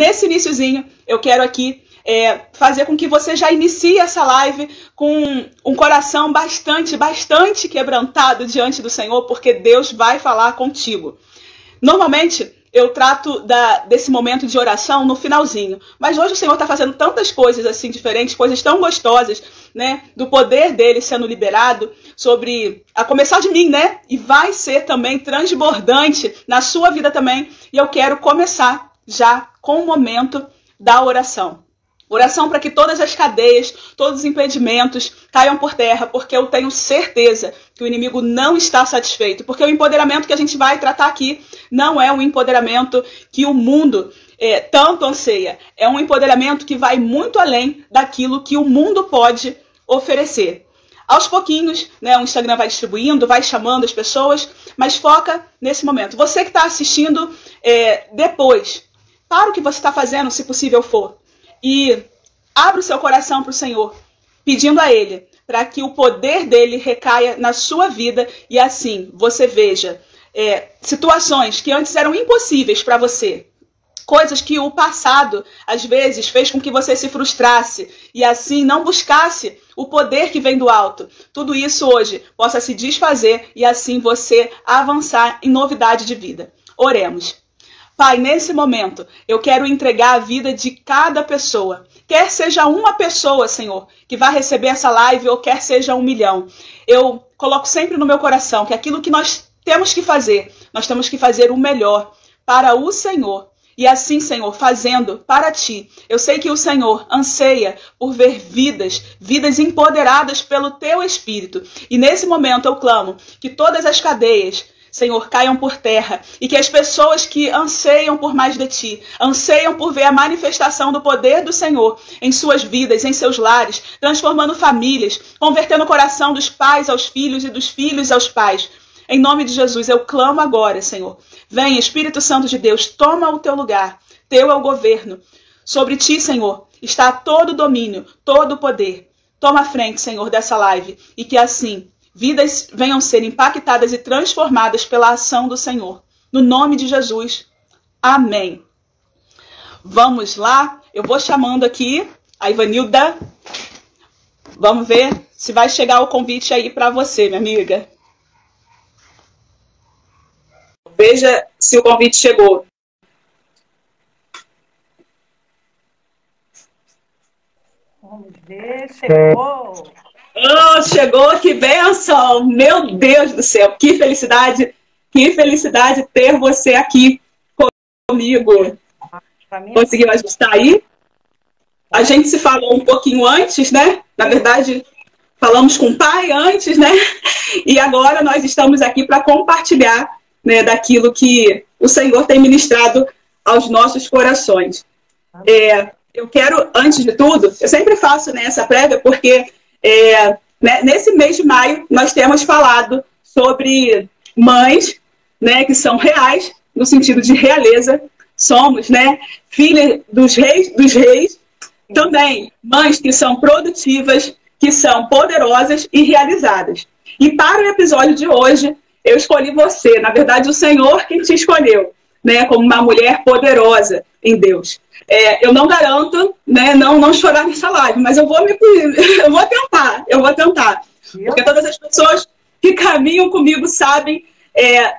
nesse iniciozinho, eu quero aqui fazer com que você já inicie essa live com um coração bastante quebrantado diante do Senhor, porque Deus vai falar contigo. Normalmente, eu trato desse momento de oração no finalzinho. Mas hoje o Senhor está fazendo tantas coisas assim diferentes, coisas tão gostosas, né? Do poder dele sendo liberado a começar de mim, né? E vai ser também transbordante na sua vida também. E eu quero começar já com o momento da oração. Oração para que todas as cadeias, todos os impedimentos caiam por terra, porque eu tenho certeza que o inimigo não está satisfeito. Porque o empoderamento que a gente vai tratar aqui não é um empoderamento que o mundo tanto anseia. É um empoderamento que vai muito além daquilo que o mundo pode oferecer. Aos pouquinhos, né, o Instagram vai distribuindo, vai chamando as pessoas, mas foca nesse momento. Você que está assistindo depois, para o que você está fazendo, se possível for. E abra o seu coração para o Senhor, pedindo a Ele, para que o poder dele recaia na sua vida e assim você veja situações que antes eram impossíveis para você. Coisas que o passado, às vezes, fez com que você se frustrasse e assim não buscasse o poder que vem do alto. Tudo isso hoje possa se desfazer e assim você avançar em novidade de vida. Oremos. Pai, nesse momento, eu quero entregar a vida de cada pessoa. Quer seja uma pessoa, Senhor, que vai receber essa live, ou quer seja 1 milhão. Eu coloco sempre no meu coração que aquilo que nós temos que fazer, nós temos que fazer o melhor para o Senhor. E assim, Senhor, fazendo para Ti. Eu sei que o Senhor anseia por ver vidas empoderadas pelo Teu Espírito. E nesse momento eu clamo que todas as cadeias, Senhor, caiam por terra e que as pessoas que anseiam por mais de Ti, anseiam por ver a manifestação do poder do Senhor em suas vidas, em seus lares, transformando famílias, convertendo o coração dos pais aos filhos e dos filhos aos pais. Em nome de Jesus, eu clamo agora, Senhor. Vem, Espírito Santo de Deus, toma o Teu lugar. Teu é o governo. Sobre Ti, Senhor, está todo o domínio, todo o poder. Toma a frente, Senhor, dessa live e que assim vidas venham ser impactadas e transformadas pela ação do Senhor. No nome de Jesus. Amém. Vamos lá. Eu vou chamando aqui a Ivanilda. Vamos ver se vai chegar o convite aí para você, minha amiga. Veja se o convite chegou. Vamos ver. Chegou. Oh, chegou, que bênção! Meu Deus do céu, que felicidade ter você aqui comigo. Conseguiu ajustar aí? A gente se falou um pouquinho antes, né? Na verdade, falamos com o pai antes, né? E agora nós estamos aqui para compartilhar, né, daquilo que o Senhor tem ministrado aos nossos corações. Eu quero, antes de tudo, eu sempre faço, né, essa prévia porque nesse mês de maio, nós temos falado sobre mães, né, que são reais, no sentido de realeza. Somos, né, filhas dos reis, também mães que são produtivas, que são poderosas e realizadas. E para o episódio de hoje, eu escolhi você. Na verdade, o Senhor que te escolheu, né, como uma mulher poderosa em Deus. Eu não garanto, né, não chorar nessa live, mas eu vou tentar. Porque todas as pessoas que caminham comigo sabem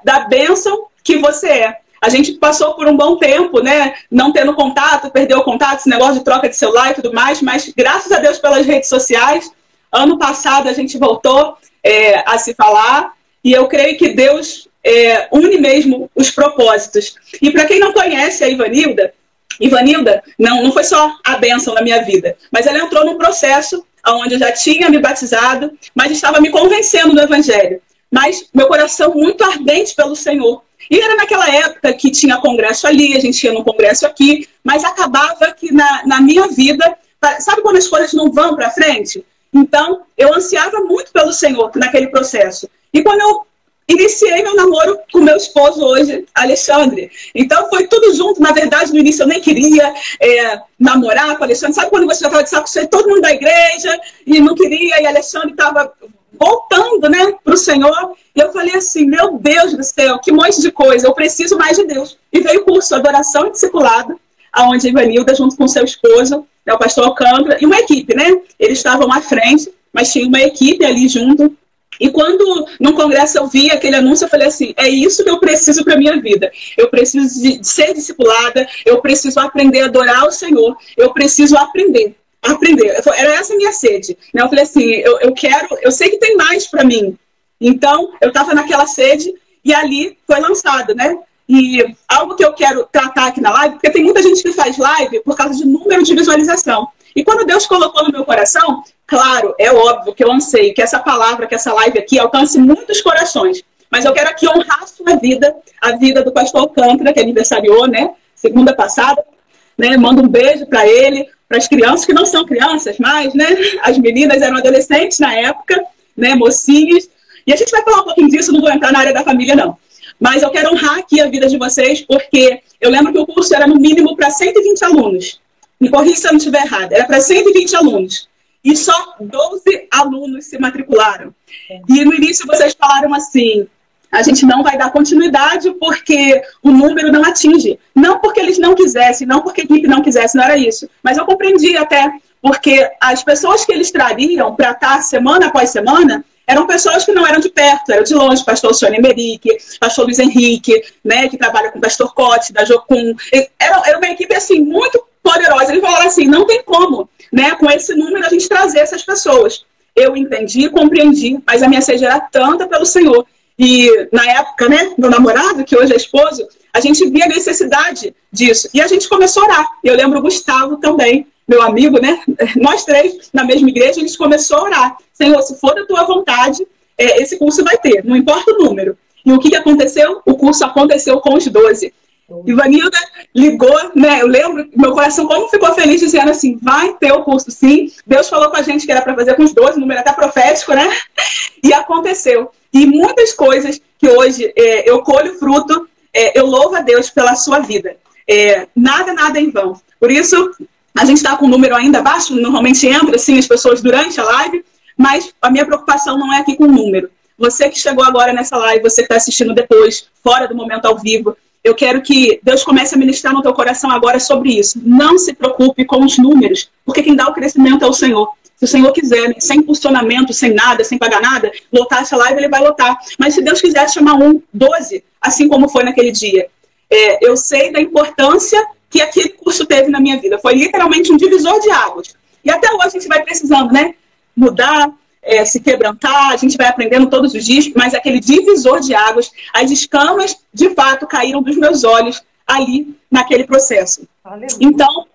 da bênção que você é. A gente passou por um bom tempo, né, não tendo contato, perdeu o contato, esse negócio de troca de celular e tudo mais, mas graças a Deus pelas redes sociais, ano passado a gente voltou a se falar, e eu creio que Deus une mesmo os propósitos. E para quem não conhece a Ivanilda não foi só a bênção na minha vida, mas ela entrou num processo onde eu já tinha me batizado, mas estava me convencendo do Evangelho. Mas meu coração muito ardente pelo Senhor. E era naquela época que tinha congresso ali, a gente ia num congresso aqui, mas acabava que na minha vida, sabe quando as coisas não vão para frente? Então, eu ansiava muito pelo Senhor naquele processo. E quando eu iniciei meu namoro com meu esposo hoje, Alexandre. Então foi tudo junto. Na verdade, no início eu nem queria namorar com o Alexandre. Sabe quando você já estava de saco cheio, todo mundo da igreja, e não queria, e Alexandre estava voltando, né, para o Senhor. E eu falei assim, meu Deus do céu, que monte de coisa, eu preciso mais de Deus. E veio o curso Adoração e Discipulado, onde a Ivanilda, junto com seu esposo, né, o pastor Alcântara, e uma equipe, né? Eles estavam à frente, mas tinha uma equipe ali junto. E quando no congresso eu vi aquele anúncio, eu falei assim, é isso que eu preciso para a minha vida. Eu preciso de ser discipulada, eu preciso aprender a adorar o Senhor, eu preciso aprender. Era essa a minha sede. Né? Eu falei assim, eu sei que tem mais para mim. Então, eu estava naquela sede e ali foi lançado, né? E algo que eu quero tratar aqui na live, porque tem muita gente que faz live por causa de número de visualização. E quando Deus colocou no meu coração, claro, é óbvio que eu anseio que essa palavra, que essa live aqui alcance muitos corações. Mas eu quero aqui honrar a vida do pastor Alcântara, que aniversariou, né? Segunda passada. Né? Mando um beijo para ele, para as crianças, que não são crianças mais, né? As meninas eram adolescentes na época, né? Mocinhas. E a gente vai falar um pouquinho disso, não vou entrar na área da família, não. Mas eu quero honrar aqui a vida de vocês, porque eu lembro que o curso era no mínimo para 120 alunos. Me corrija se eu não estiver errada. Era para 120 alunos. E só 12 alunos se matricularam. E no início vocês falaram assim, a gente não vai dar continuidade porque o número não atinge. Não porque eles não quisessem, não porque a equipe não quisesse, não era isso. Mas eu compreendi até, porque as pessoas que eles trariam para estar semana após semana eram pessoas que não eram de perto, eram de longe. Pastor Sônia Emerick, pastor Luiz Henrique, né, que trabalha com o pastor Cote, da Jocum. Era uma equipe assim, muito poderosa. Eles falaram assim, não tem como, né, com esse número a gente trazer essas pessoas. Eu entendi, compreendi, mas a minha sede era tanta pelo Senhor. E na época, né, meu namorado, que hoje é esposo, a gente via a necessidade disso. E a gente começou a orar. Eu lembro o Gustavo também, meu amigo, né? Nós três, na mesma igreja, a gente começou a orar. Senhor, se for da tua vontade, esse curso vai ter, não importa o número. E o que aconteceu? O curso aconteceu com os 12. Ivanilda ligou, né? Eu lembro, meu coração como ficou feliz dizendo assim, vai ter o curso sim. Deus falou com a gente que era para fazer com os 12, número até profético, né? E aconteceu. E muitas coisas que hoje eu colho fruto, eu louvo a Deus pela sua vida. Nada em vão. Por isso, a gente está com um número ainda baixo, normalmente entra assim as pessoas durante a live, mas a minha preocupação não é aqui com o número. Você que chegou agora nessa live, você que está assistindo depois, fora do momento ao vivo, eu quero que Deus comece a ministrar no teu coração agora sobre isso. Não se preocupe com os números, porque quem dá o crescimento é o Senhor. Se o Senhor quiser, né, sem impulsionamento, sem nada, sem pagar nada, lotar essa live, ele vai lotar. Mas se Deus quiser chamar 12, assim como foi naquele dia, eu sei da importância que aquele curso teve na minha vida. Foi literalmente um divisor de águas. E até hoje a gente vai precisando, né? Mudar, se quebrantar, a gente vai aprendendo todos os dias, mas aquele divisor de águas, as escamas, de fato, caíram dos meus olhos ali naquele processo. Aleluia. Então,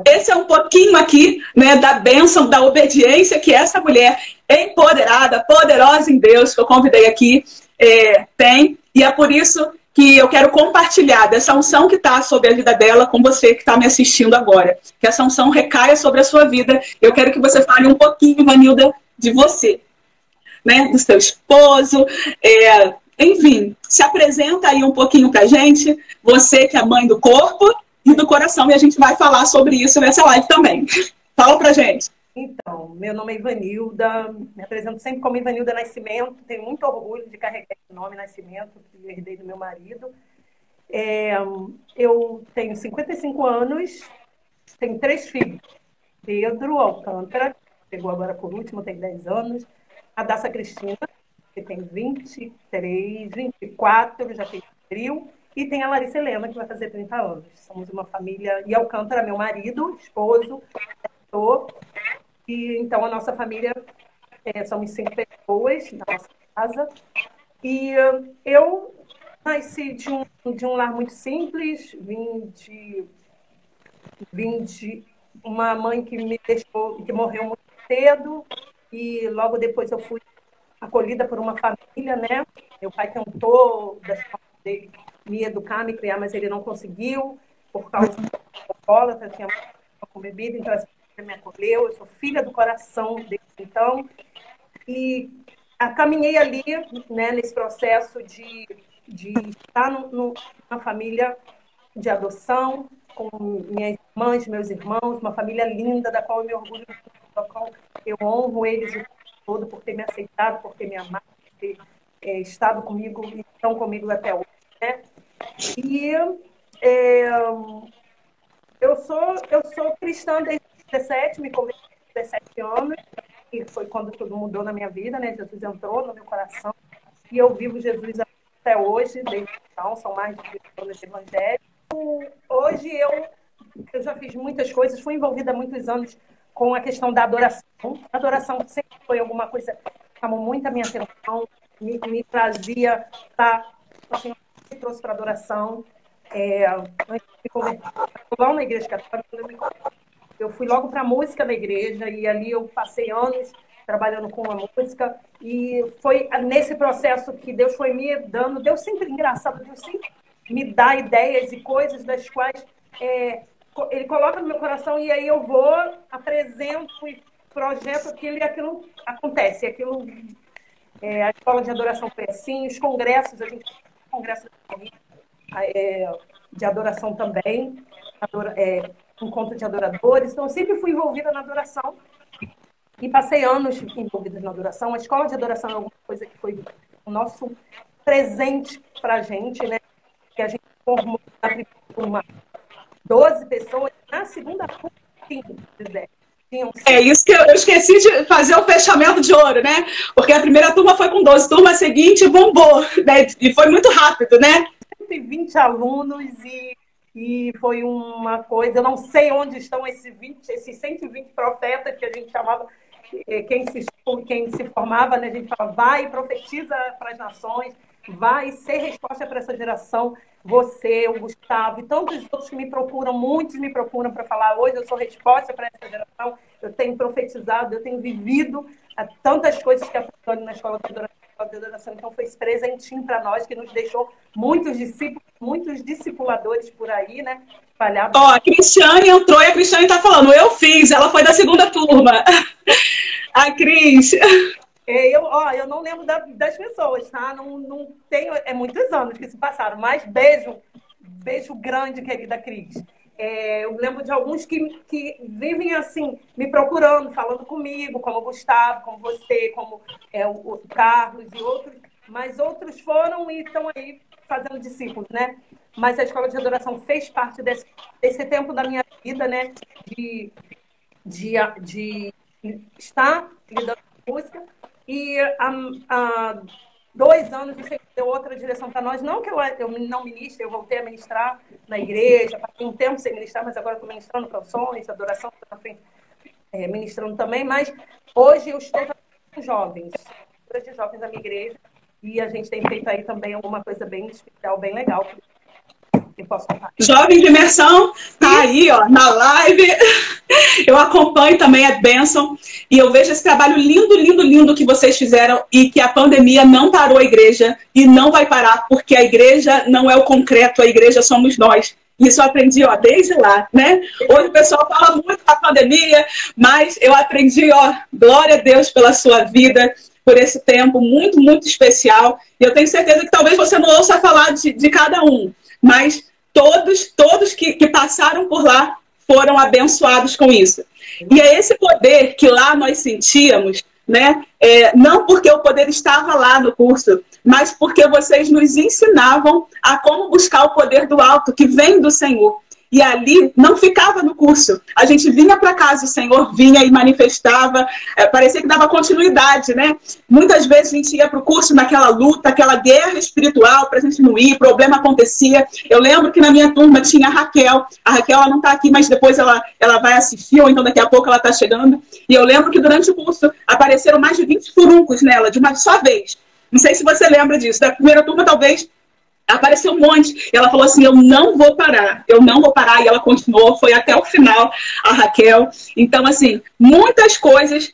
esse é um pouquinho aqui, né, da bênção, da obediência que essa mulher empoderada, poderosa em Deus, que eu convidei aqui, tem. E é por isso que eu quero compartilhar dessa unção que está sobre a vida dela com você que está me assistindo agora. Que essa unção recaia sobre a sua vida. Eu quero que você fale um pouquinho, Ivanilda, de você, né, do seu esposo, enfim, se apresenta aí um pouquinho pra gente, você que é mãe do corpo e do coração, e a gente vai falar sobre isso nessa live também. Fala pra gente. Então, meu nome é Ivanilda, me apresento sempre como Ivanilda Nascimento, tenho muito orgulho de carregar esse nome Nascimento, que eu herdei do meu marido. Eu tenho 55 anos, tenho 3 filhos. Pedro Alcântara, chegou agora por último, tem 10 anos. A Daça Cristina, que tem 23, 24, já fez trio. E tem a Larissa Helena, que vai fazer 30 anos. Somos uma família. E Alcântara, meu marido, esposo, e então a nossa família, somos 5 pessoas na nossa casa. E eu nasci de um lar muito simples, vim de uma mãe que me deixou, que morreu muito cedo, e logo depois eu fui acolhida por uma família, né? Meu pai tentou, das formas dele, me educar, me criar, mas ele não conseguiu, por causa do alcoólatra, tinha com bebida, então essa família me acolheu, eu sou filha do coração desde então, e caminhei ali, né, nesse processo de estar numa família de adoção, com minhas irmãs, meus irmãos, uma família linda, da qual eu me orgulho, da qual eu honro eles o tempo todo por ter me aceitado, por ter me amado, por ter estado comigo e estão comigo até hoje, né? E eu sou cristã desde 17, me converti com 17 anos, e foi quando tudo mudou na minha vida, né? Jesus entrou no meu coração, e eu vivo Jesus até hoje, desde então, são mais de 20 anos de evangelho. Hoje eu já fiz muitas coisas, fui envolvida há muitos anos com a questão da adoração. A adoração sempre foi alguma coisa que chamou muito a minha atenção, me trazia, assim, me trouxe para a adoração. Antes de me converter, logo na igreja católica, eu fui logo para a música da igreja, e ali eu passei anos trabalhando com a música, e foi nesse processo que Deus foi me dando. Deus sempre, engraçado, Deus sempre me dá ideias e coisas das quais Ele coloca no meu coração, e aí eu vou, apresento e projeto aquilo, e aquilo acontece. A escola de adoração foi assim, os congressos, a gente tem congresso de adoração também, encontro de adoradores. Então, eu sempre fui envolvida na adoração e passei anos envolvida na adoração. A escola de adoração é alguma coisa que foi o nosso presente para a gente, né? Que a gente formou na primeira turma 12 pessoas, na segunda turma 5, Zé. É isso que eu esqueci de fazer o fechamento de ouro, né? Porque a primeira turma foi com 12, turma seguinte bombou, né? E foi muito rápido, né? 120 alunos e foi uma coisa, eu não sei onde estão esses 120 profetas que a gente chamava, quem se formava, né? A gente falava, vai, profetiza para as nações, vai ser resposta para essa geração. Você, o Gustavo e tantos outros que me procuram, muitos me procuram para falar, hoje eu sou resposta para essa geração, eu tenho profetizado, eu tenho vivido tantas coisas que aprendo na escola de adoração. Então foi esse presentinho para nós que nos deixou muitos discípulos, muitos discipuladores por aí, né? Espalhados. Ó, a Cristiane entrou e a Cristiane tá falando, eu fiz, ela foi da segunda turma. A Cris... Eu não lembro das pessoas, tá? Não tenho, muitos anos que se passaram, mas beijo grande, querida Cris. Eu lembro de alguns que vivem assim, me procurando, falando comigo, como o Gustavo, como você, como o Carlos e outros, mas outros foram e estão aí fazendo discípulos, né? Mas a escola de adoração fez parte desse tempo da minha vida, né? De estar lidando com música. E há 2 anos o Senhor deu outra direção para nós. Não que eu não ministre, eu voltei a ministrar na igreja, passei um tempo sem ministrar, mas agora estou ministrando canções, adoração, ministrando também. Mas hoje eu estou com jovens da minha igreja, e a gente tem feito aí também alguma coisa bem especial, bem legal. Que posso contar. Jovem de Imersão, tá aí, ó, na live. Eu acompanho também a bênção e eu vejo esse trabalho lindo, lindo, lindo que vocês fizeram, e que a pandemia não parou a igreja e não vai parar, porque a igreja não é o concreto, a igreja somos nós. Isso eu aprendi, ó, desde lá, né? Hoje o pessoal fala muito da pandemia, mas eu aprendi, ó, glória a Deus pela sua vida, por esse tempo muito, muito especial. E eu tenho certeza que talvez você não ouça falar de cada um, mas todos que passaram por lá foram abençoados com isso. E é esse poder que lá nós sentíamos, né? Não porque o poder estava lá no curso, mas porque vocês nos ensinavam a como buscar o poder do alto, que vem do Senhor. E ali não ficava no curso. A gente vinha para casa, o Senhor vinha e manifestava, parecia que dava continuidade, né? Muitas vezes a gente ia para o curso naquela luta, aquela guerra espiritual para a gente não ir, problema acontecia. Eu lembro que na minha turma tinha a Raquel. A Raquel ela não está aqui, mas depois ela vai assistir, ou então daqui a pouco ela está chegando. E eu lembro que durante o curso apareceram mais de 20 furuncos nela, de uma só vez. Não sei se você lembra disso. Da primeira turma, talvez... Apareceu um monte. E ela falou assim, eu não vou parar. E ela continuou, foi até o final, a Raquel. Então, assim, muitas coisas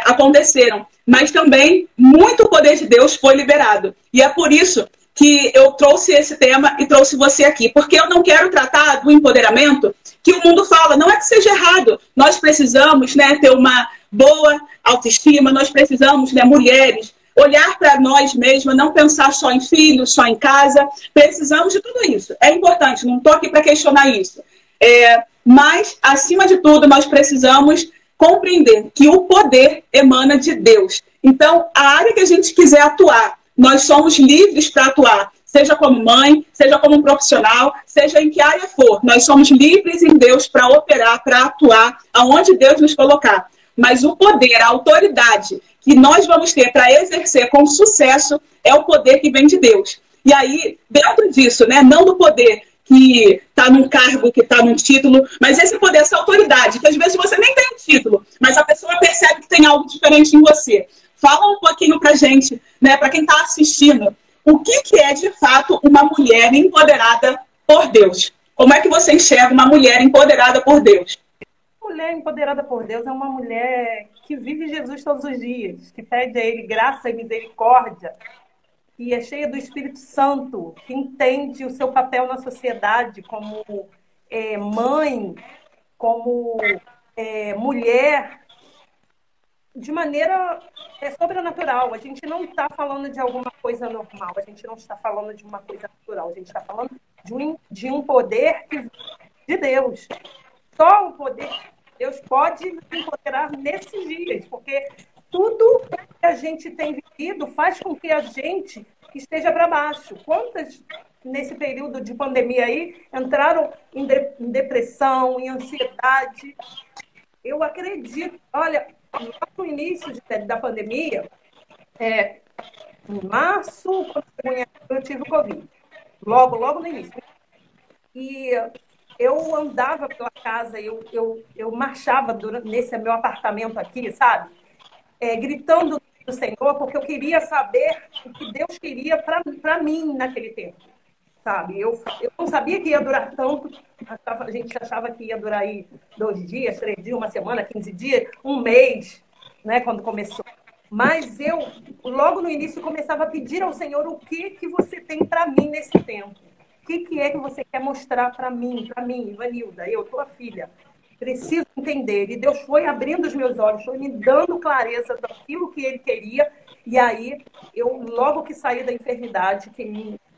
aconteceram. Mas também, muito poder de Deus foi liberado. E é por isso que eu trouxe esse tema e trouxe você aqui. Porque eu não quero tratar do empoderamento que o mundo fala. Não é que seja errado. Nós precisamos, né, ter uma boa autoestima. Nós precisamos, né, mulheres, olhar para nós mesmas, não pensar só em filhos, só em casa. Precisamos de tudo isso. É importante, não estou aqui para questionar isso. Mas, acima de tudo, nós precisamos compreender que o poder emana de Deus. Então, a área que a gente quiser atuar, nós somos livres para atuar. seja como mãe, seja como um profissional, seja em que área for. Nós somos livres em Deus para operar, para atuar aonde Deus nos colocar. Mas o poder, a autoridade que nós vamos ter para exercer com sucesso é o poder que vem de Deus. E aí, dentro disso, né, não do poder que está num cargo, que está num título, mas esse poder, essa autoridade, que às vezes você nem tem um título, mas a pessoa percebe que tem algo diferente em você. Fala um pouquinho pra gente, né, para quem está assistindo, o que é de fato uma mulher empoderada por Deus? Como é que você enxerga uma mulher empoderada por Deus? Mulher empoderada por Deus é uma mulher que vive Jesus todos os dias, que pede a Ele graça e misericórdia, que é cheia do Espírito Santo, que entende o seu papel na sociedade como mãe, como mulher, de maneira sobrenatural. A gente não está falando de alguma coisa normal, a gente não está falando de uma coisa natural, a gente está falando de um poder que vem de Deus. Só o poder de Deus pode nos empoderar nesses dias, porque tudo que a gente tem vivido faz com que a gente esteja para baixo. Quantas, nesse período de pandemia aí, entraram em depressão, em ansiedade? Eu acredito, olha, no início da pandemia, em março, quando eu tive o Covid, logo no início. E eu andava pela casa, eu marchava nesse meu apartamento aqui, sabe? Gritando do Senhor, porque eu queria saber o que Deus queria para mim naquele tempo, sabe? Eu não sabia que ia durar tanto, a gente achava que ia durar aí 2 dias, 3 dias, uma semana, 15 dias, um mês, né, quando começou. Mas eu, logo no início, começava a pedir ao Senhor o que você tem para mim nesse tempo. O que é que você quer mostrar para mim, Ivanilda, eu, tua filha? Preciso entender. E Deus foi abrindo os meus olhos, foi me dando clareza daquilo que Ele queria. E aí, eu, logo que saí da enfermidade, que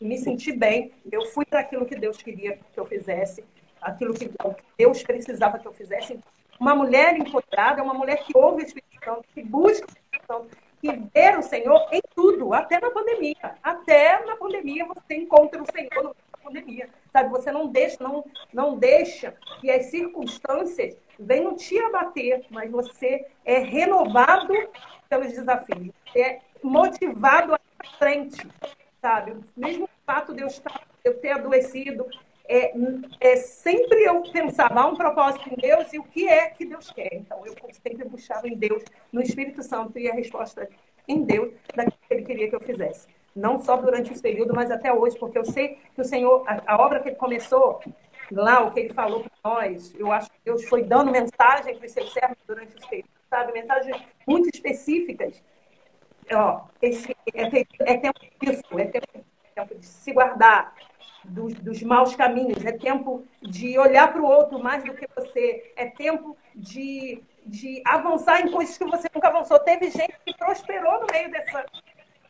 me senti bem, eu fui para aquilo que Deus queria que eu fizesse, aquilo que Deus precisava que eu fizesse. Uma mulher empoderada é uma mulher que ouve o Espírito Santo, que busca o Espírito Santo, que vê o Senhor em tudo, até na pandemia. Até na pandemia você encontra o Senhor na pandemia. Sabe, você não deixa que as circunstâncias venham te abater, mas você é renovado pelos desafios, é motivado à frente, sabe? Mesmo o fato de eu ter adoecido, sempre eu pensava, há um propósito em Deus e o que é que Deus quer. Então, eu sempre buscava em Deus, no Espírito Santo, e a resposta em Deus daquilo que Ele queria que eu fizesse. Não só durante esse período, mas até hoje, porque eu sei que o Senhor, a obra que Ele começou, lá, o que Ele falou para nós, eu acho que Deus foi dando mensagem para os seus servos durante esse período, sabe? Mensagens muito específicas. É tempo disso, é tempo de se guardar dos maus caminhos, é tempo de olhar para o outro mais do que você, é tempo de avançar em coisas que você nunca avançou. Teve gente que prosperou no meio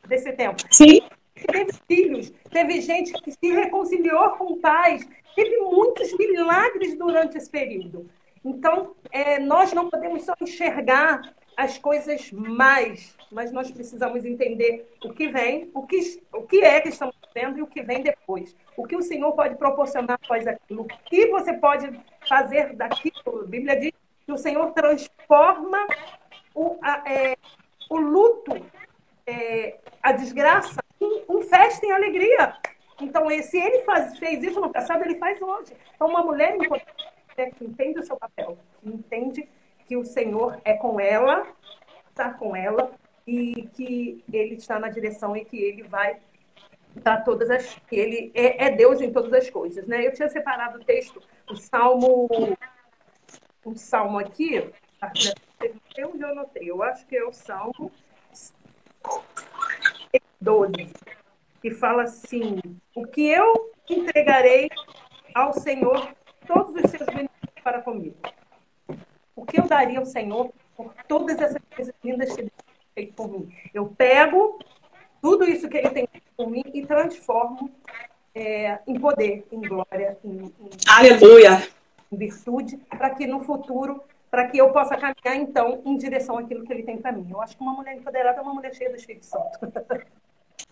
desse tempo. Sim. Teve filhos, teve gente que se reconciliou com pais, teve muitos milagres durante esse período. Então, nós não podemos só enxergar as coisas mais, mas nós precisamos entender o que vem, o que é que estamos vendo e o que vem depois. O que o Senhor pode proporcionar após aquilo. O que você pode fazer daquilo. A Bíblia diz que o Senhor transforma o luto, a desgraça, em festa, em alegria. Então, se Ele fez isso no passado, Ele faz hoje. Então, uma mulher que entende o seu papel, que entende que o Senhor é com ela, está com ela, e que Ele está na direção e que Ele vai dar que Ele é Deus em todas as coisas, né? Eu tinha separado o texto, o Salmo aqui, onde eu anotei, eu acho que é o Salmo 12, que fala assim: o que eu entregarei ao Senhor todos os seus benefícios para comigo. O que eu daria ao Senhor por todas essas coisas lindas que Ele tem feito por mim? Eu pego tudo isso que Ele tem feito por mim e transformo em poder, em glória, Aleluia! Em virtude, para que no futuro, para que eu possa caminhar, então, em direção àquilo que Ele tem para mim. Eu acho que uma mulher empoderada é uma mulher cheia do Espírito Santo.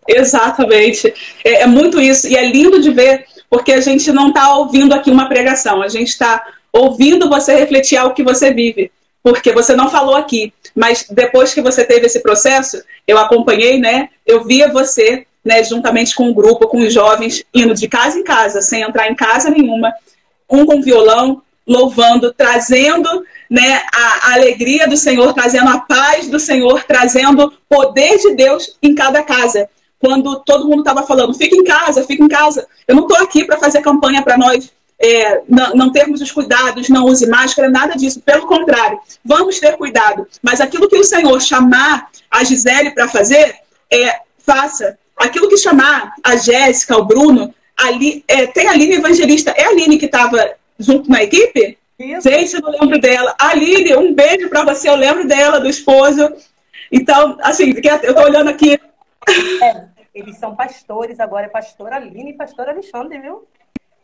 Exatamente. É muito isso. E é lindo de ver, porque a gente não está ouvindo aqui uma pregação, a gente está ouvindo você refletir algo que você vive. Porque você não falou aqui, mas depois que você teve esse processo, eu acompanhei, né? Eu via você, né, juntamente com o grupo, com os jovens, indo de casa em casa, sem entrar em casa nenhuma, um com violão, louvando, trazendo, né, a alegria do Senhor, trazendo a paz do Senhor, trazendo o poder de Deus em cada casa. Quando todo mundo estava falando, fica em casa, fica em casa. Eu não estou aqui para fazer campanha para nós não termos os cuidados, não use máscara, nada disso. Pelo contrário, vamos ter cuidado. Mas aquilo que o Senhor chamar a Gisele para fazer, faça. Aquilo que chamar a Jéssica, o Bruno, tem a Aline Evangelista. É a Aline que estava junto na equipe? Isso. Gente, eu não lembro dela. Aline, um beijo para você. Eu lembro dela, do esposo. Então, assim, eu estou olhando aqui. Eles são pastores agora. É pastor Aline e pastor Alexandre, viu?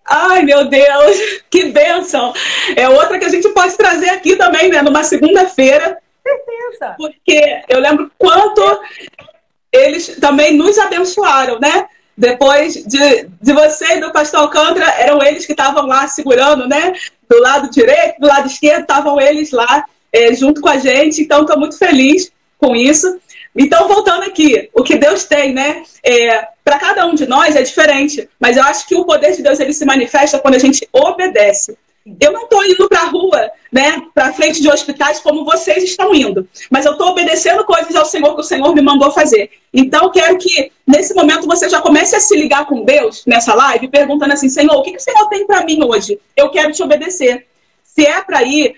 Ai, meu Deus, que bênção. É outra que a gente pode trazer aqui também, né? Numa segunda-feira. Certeza. Porque eu lembro quanto eles também nos abençoaram, né? Depois de você e do pastor Alcântara, eram eles que estavam lá segurando, né? Do lado direito, do lado esquerdo, estavam eles lá junto com a gente. Então, estou muito feliz com isso. Então, voltando aqui, o que Deus tem, né? Para cada um de nós é diferente, mas eu acho que o poder de Deus ele se manifesta quando a gente obedece. Eu não estou indo para a rua, né, para frente de hospitais como vocês estão indo, mas eu estou obedecendo coisas ao Senhor que o Senhor me mandou fazer. Então, quero que nesse momento você já comece a se ligar com Deus nessa live, perguntando assim, Senhor, o que o Senhor tem para mim hoje? Eu quero te obedecer. Se é para ir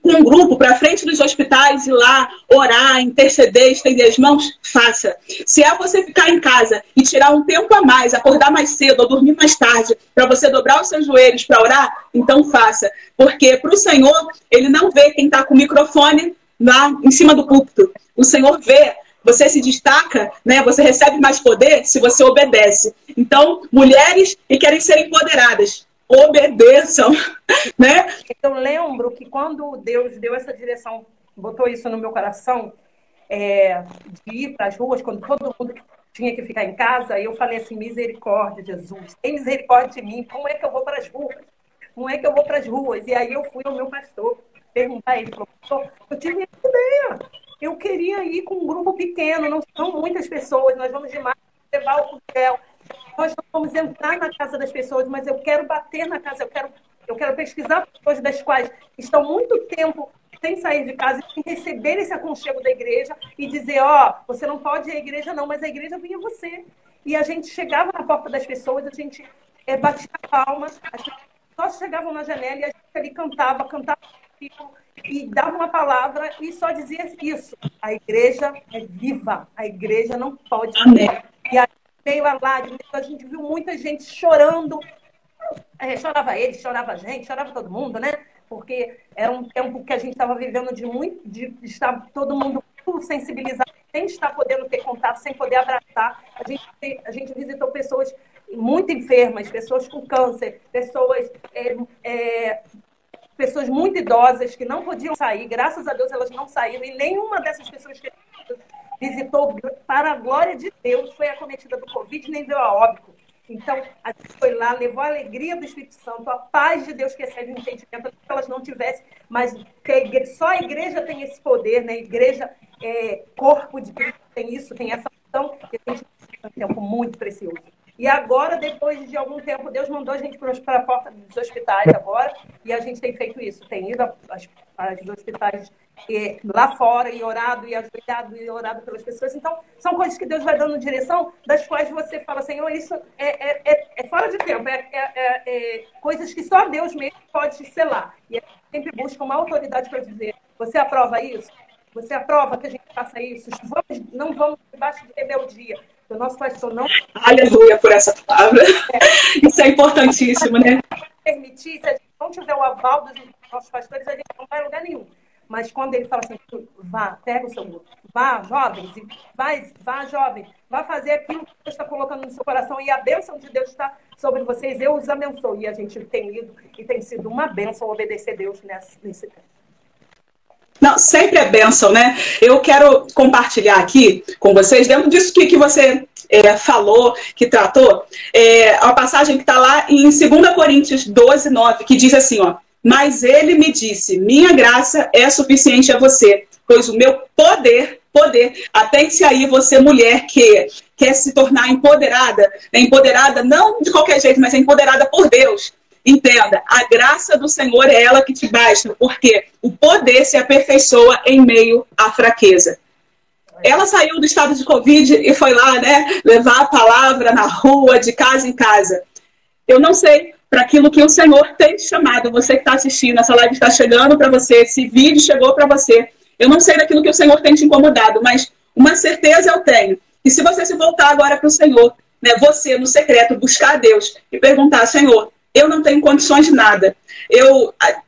com um grupo para frente dos hospitais, ir lá, orar, interceder, estender as mãos, faça. Se é você ficar em casa e tirar um tempo a mais, acordar mais cedo ou dormir mais tarde, para você dobrar os seus joelhos para orar, então faça. Porque para o Senhor, Ele não vê quem está com o microfone lá em cima do púlpito. O Senhor vê, você se destaca, né? Você recebe mais poder se você obedece. Então, mulheres que querem ser empoderadas, obedeçam, né? Eu lembro que quando Deus deu essa direção, botou isso no meu coração, de ir para as ruas, quando todo mundo tinha que ficar em casa, eu falei assim, misericórdia, Jesus, tem misericórdia de mim, como é que eu vou para as ruas? Como é que eu vou para as ruas? E aí eu fui ao meu pastor perguntar a ele, falou, pastor, eu tive essa ideia, eu queria ir com um grupo pequeno, não são muitas pessoas, nós vamos demais levar o céu. Nós não vamos entrar na casa das pessoas, mas eu quero bater na casa, eu quero pesquisar pessoas das quais estão muito tempo sem sair de casa e receber esse aconchego da igreja e dizer, você não pode ir à igreja não, mas a igreja vinha você. E a gente chegava na porta das pessoas, a gente batia a palma, as pessoas só chegavam na janela e a gente ali cantava e dava uma palavra e só dizia isso. A igreja é viva, a igreja não pode morrer. E aí veio a lágrima, a gente viu muita gente chorando. Chorava ele, chorava a gente, chorava todo mundo, né? Porque era um tempo que a gente estava vivendo de estar todo mundo muito sensibilizado, sem estar podendo ter contato, sem poder abraçar. A gente visitou pessoas muito enfermas, pessoas com câncer, pessoas muito idosas que não podiam sair. Graças a Deus elas não saíram e nenhuma dessas pessoas que visitou, para a glória de Deus, foi acometida do Covid, nem veio a óbito. Então, a gente foi lá, levou a alegria do Espírito Santo, a paz de Deus que excede o entendimento, que elas não tivessem, mas só a igreja tem esse poder, né? A igreja corpo de Cristo tem isso, tem essa ação, que a gente tem um tempo muito precioso. E agora, depois de algum tempo, Deus mandou a gente para a porta dos hospitais agora, e a gente tem feito isso, tem ido aos hospitais lá fora e orado, e ajoelhado, e orado pelas pessoas. Então, são coisas que Deus vai dando direção, das quais você fala, Senhor, isso é fora de tempo, coisas que só Deus mesmo pode selar. E a gente sempre busca uma autoridade para dizer, você aprova isso? Você aprova que a gente faça isso? Não vamos debaixo de rebeldia. O nosso pastor não... Aleluia por essa palavra. Isso é importantíssimo, né? Permitir, se a gente não tiver o aval dos nossos pastores, a gente não vai a lugar nenhum. Mas quando ele fala assim, vá, pega o seu grupo, vá, jovens, vá, jovem, vá fazer aquilo que Deus está colocando no seu coração e a bênção de Deus está sobre vocês, eu os abençoo. E a gente tem ido e tem sido uma bênção obedecer a Deus nesse tempo. Não, sempre é bênção, né? Eu quero compartilhar aqui com vocês, dentro disso que você falou, que tratou, uma passagem que está lá em 2 Coríntios 12, 9, que diz assim, ó, mas ele me disse, minha graça é suficiente a você, pois o meu poder, atente aí você mulher que quer se tornar empoderada, empoderada não de qualquer jeito, mas é empoderada por Deus. Entenda, a graça do Senhor é ela que te basta, porque o poder se aperfeiçoa em meio à fraqueza. Ela saiu do estado de Covid e foi lá, né, levar a palavra na rua, de casa em casa. Eu não sei para aquilo que o Senhor tem te chamado. Você que está assistindo, essa live está chegando para você, esse vídeo chegou para você. Eu não sei daquilo que o Senhor tem te incomodado, mas uma certeza eu tenho. E se você se voltar agora para o Senhor, né, você no secreto, buscar a Deus e perguntar, Senhor, eu não tenho condições de nada.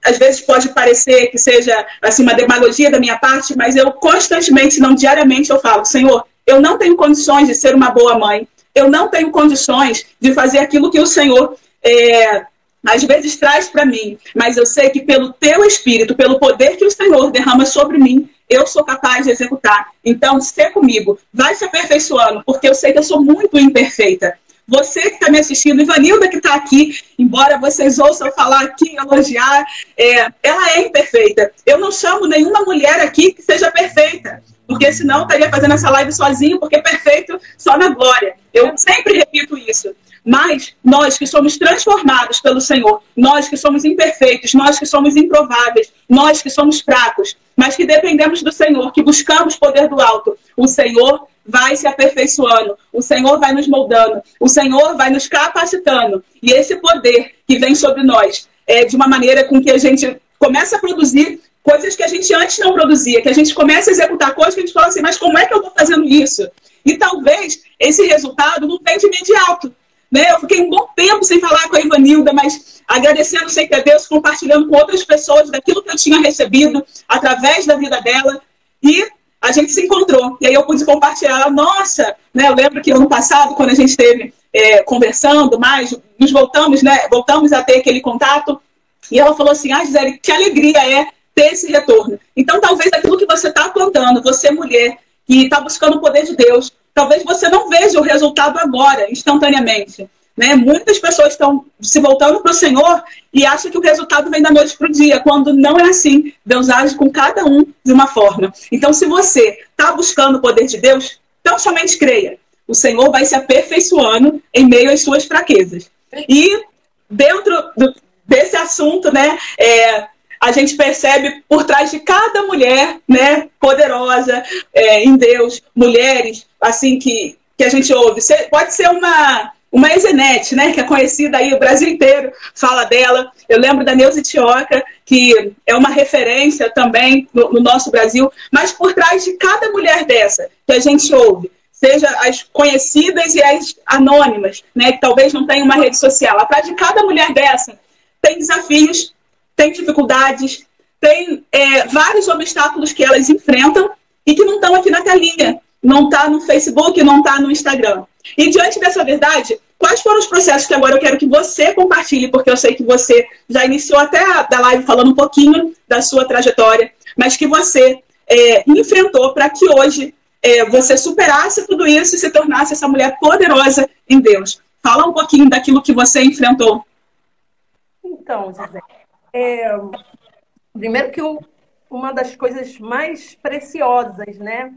Às vezes pode parecer que seja assim, uma demagogia da minha parte, mas eu constantemente, não diariamente, eu falo, Senhor, eu não tenho condições de ser uma boa mãe, eu não tenho condições de fazer aquilo que o Senhor às vezes traz para mim, mas eu sei que pelo teu Espírito, pelo poder que o Senhor derrama sobre mim, eu sou capaz de executar. Então, se comigo, vai se aperfeiçoando, porque eu sei que eu sou muito imperfeita. Você que está me assistindo, Ivanilda que está aqui, embora vocês ouçam falar aqui, elogiar, ela é imperfeita. Eu não chamo nenhuma mulher aqui que seja perfeita, porque senão eu estaria fazendo essa live sozinho, porque perfeito só na glória. Eu sempre repito isso. Mas nós que somos transformados pelo Senhor, nós que somos imperfeitos, nós que somos improváveis, nós que somos fracos, mas que dependemos do Senhor, que buscamos poder do alto, o Senhor vai se aperfeiçoando, o Senhor vai nos moldando, o Senhor vai nos capacitando. E esse poder que vem sobre nós é de uma maneira com que a gente começa a produzir coisas que a gente antes não produzia, que a gente começa a executar coisas que a gente fala assim, mas como é que eu estou fazendo isso? E talvez esse resultado não venha de imediato. Né? Eu fiquei um bom tempo sem falar com a Ivanilda, mas agradecendo sempre a Deus, compartilhando com outras pessoas daquilo que eu tinha recebido através da vida dela. E a gente se encontrou. E aí eu pude compartilhar. Nossa, né? Eu lembro que ano passado, quando a gente esteve conversando mais, nos voltamos, né? Voltamos a ter aquele contato. E ela falou assim, Gisele, que alegria é ter esse retorno. Então, talvez aquilo que você está plantando, você mulher, que está buscando o poder de Deus, talvez você não veja o resultado agora, instantaneamente. Né? Muitas pessoas estão se voltando para o Senhor e acham que o resultado vem da noite para o dia, quando não é assim. Deus age com cada um de uma forma. Então, se você está buscando o poder de Deus, então somente creia. O Senhor vai se aperfeiçoando em meio às suas fraquezas. E dentro desse assunto, né, a gente percebe por trás de cada mulher, né, poderosa em Deus, mulheres assim que a gente ouve. Pode ser uma Ezenete, né, que é conhecida aí, o Brasil inteiro fala dela. Eu lembro da Neuza Tioca, que é uma referência também no nosso Brasil. Mas por trás de cada mulher dessa que a gente ouve, seja as conhecidas e as anônimas, né, que talvez não tenham uma rede social, atrás de cada mulher dessa tem desafios, tem dificuldades, tem vários obstáculos que elas enfrentam e que não estão aqui na telinha, não está no Facebook, não está no Instagram. E diante dessa verdade, quais foram os processos que agora eu quero que você compartilhe, porque eu sei que você já iniciou até a live falando um pouquinho da sua trajetória, mas que você enfrentou para que hoje você superasse tudo isso e se tornasse essa mulher poderosa em Deus. Fala um pouquinho daquilo que você enfrentou. Então, José, primeiro que uma das coisas mais preciosas, né,